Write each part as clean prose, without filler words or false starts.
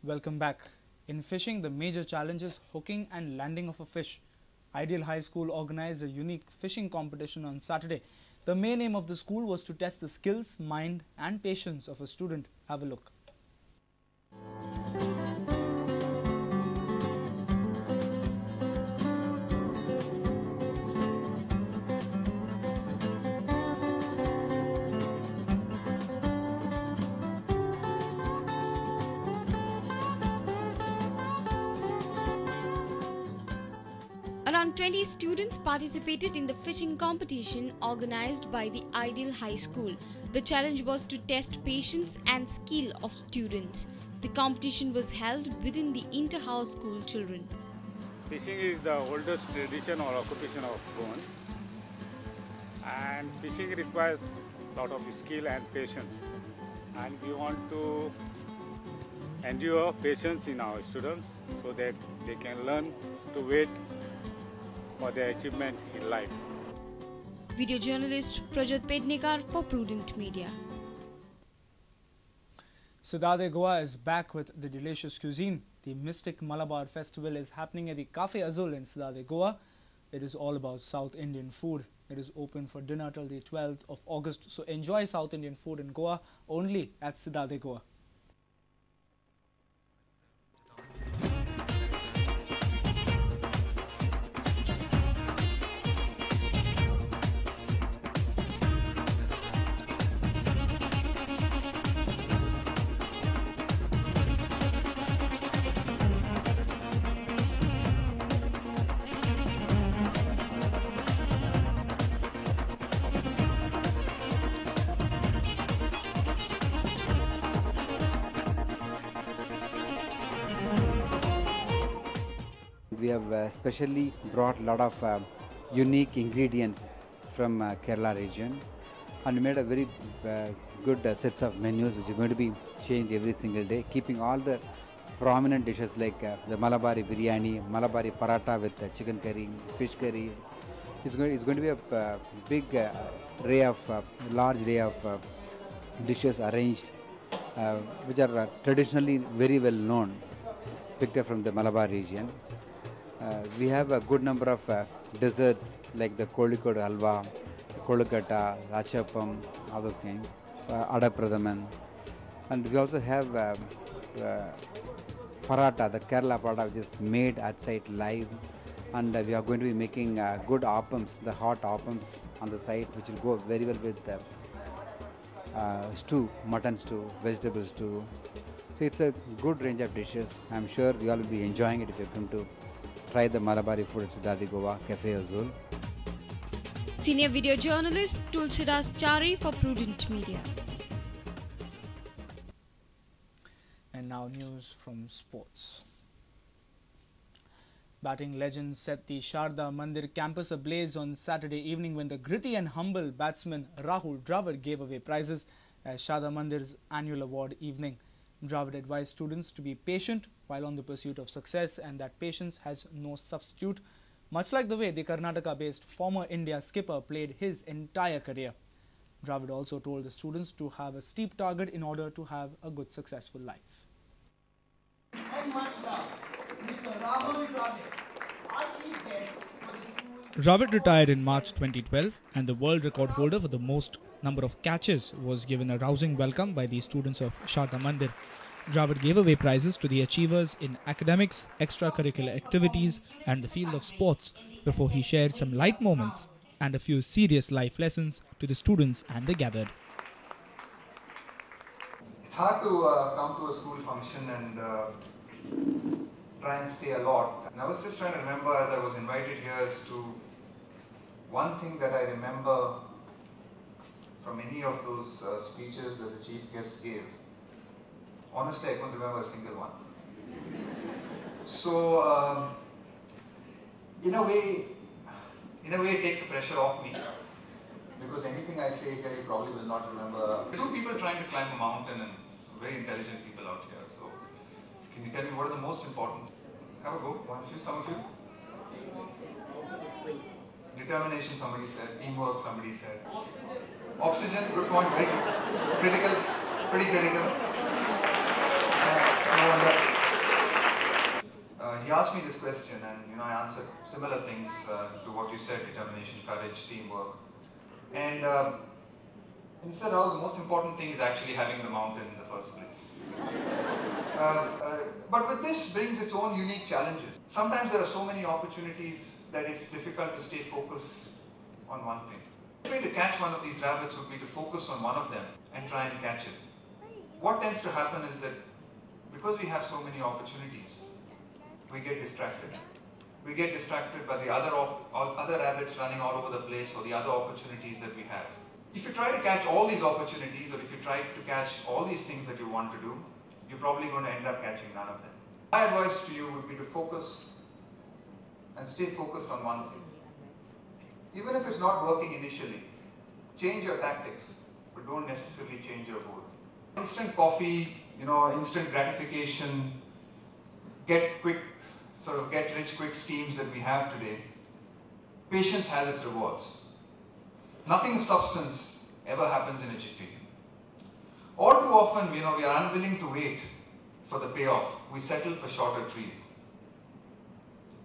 Welcome back. In fishing, the major challenge is hooking and landing of a fish. Ideal High School organized a unique fishing competition on Saturday. The main aim of the school was to test the skills, mind and patience of a student. Have a look. Around 20 students participated in the fishing competition organized by the Ideal High School. The challenge was to test patience and skill of students. The competition was held within the inter-house school children. Fishing is the oldest tradition or occupation of humans, and fishing requires a lot of skill and patience, and we want to endure patience in our students so that they can learn to wait for their achievement in life. Video journalist Prudent for Prudent Media. Sidade Goa is back with the delicious cuisine. The Mystic Malabar Festival is happening at the Cafe Azul in Sidade Goa. It is all about South Indian food. It is open for dinner till the 12th of August. So enjoy South Indian food in Goa only at Sidade Goa. We have specially brought a lot of unique ingredients from Kerala region, and we made a very good sets of menus which are going to be changed every single day, keeping all the prominent dishes like the Malabari biryani, Malabari paratha with chicken curry, fish curries. It's going to be a big large array of dishes arranged, which are traditionally very well known, picked up from the Malabar region. We have a good number of desserts like the Kozhikode halwa, Kolkata, Rachapam, all those kinds, Adapradaman. And we also have paratha, the Kerala paratha, which is made at site live. And we are going to be making good appams, the hot appams on the site, which will go very well with stew, mutton stew, vegetable stew. So it's a good range of dishes. I'm sure you all will be enjoying it if you come to try the Malabari food at Sidade Goa, Cafe Azul. Senior video journalist Tulsidas Chari for Prudent Media. And now news from sports. Batting legends set the Sharda Mandir campus ablaze on Saturday evening when the gritty and humble batsman Rahul Dravid gave away prizes at Sharda Mandir's annual award evening. Dravid advised students to be patient while on the pursuit of success and that patience has no substitute, much like the way the Karnataka-based former India skipper played his entire career. Dravid also told the students to have a steep target in order to have a good successful life. And much love, Mr. Rahul Dravid, our chief guest for this Dravid retired in March 2012 and the world record holder for the most number of catches was given a rousing welcome by the students of Sharda Mandir. Dravid gave away prizes to the achievers in academics, extracurricular activities and the field of sports before he shared some light moments and a few serious life lessons to the students and the gathered. It's hard to come to a school function and try and say a lot. And I was just trying to remember as I was invited here as to one thing that I remember from any of those speeches that the chief guest gave. Honestly, I couldn't remember a single one. So, in a way, it takes the pressure off me. Because anything I say here, you probably will not remember. Two people trying to climb a mountain and very intelligent people out here. So, can you tell me what are the most important? Have a go, one of you, some of you. Determination, somebody said. Teamwork, somebody said. Oxygen, good point, right? Critical, pretty critical. No wonder. he asked me this question, and I answered similar things to what you said: determination, courage, teamwork. And he said, "Oh, the most important thing is actually having the mountain in the first place." But with this brings its own unique challenges. Sometimes there are so many opportunities that it's difficult to stay focused on one thing. The way to catch one of these rabbits would be to focus on one of them and try and catch it. What tends to happen is that because we have so many opportunities, we get distracted. We get distracted by the other rabbits running all over the place, or the other opportunities that we have. If you try to catch all these opportunities, or if you try to catch all these things that you want to do, you're probably going to end up catching none of them. My advice to you would be to focus and stay focused on one thing. Even if it's not working initially, change your tactics, but don't necessarily change your goal. Instant coffee, instant gratification, get rich quick schemes that we have today, patience has its rewards. Nothing of substance ever happens in a jiffy. All too often, we are unwilling to wait for the payoff. We settle for shorter trees.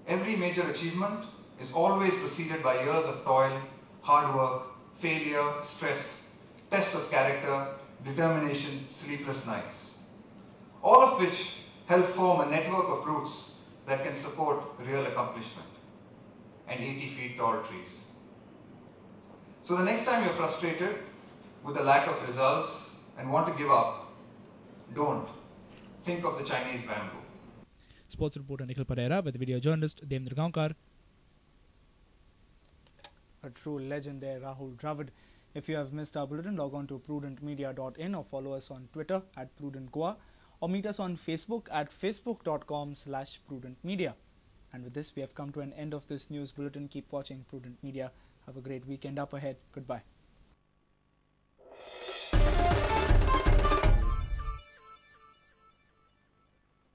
Every major achievement is always preceded by years of toil, hard work, failure, stress, tests of character, determination, sleepless nights. All of which help form a network of roots that can support real accomplishment and 80 feet tall trees. So the next time you're frustrated with the lack of results and want to give up, don't. Think of the Chinese bamboo. Sports reporter Nikhil Pereira with video journalist Devendra Gaonkar. A true legend there, Rahul Dravid. If you have missed our bulletin, log on to prudentmedia.in or follow us on Twitter @PrudentGoa or meet us on Facebook at facebook.com/prudentmedia. And with this, we have come to an end of this news bulletin. Keep watching Prudent Media. Have a great weekend up ahead. Goodbye.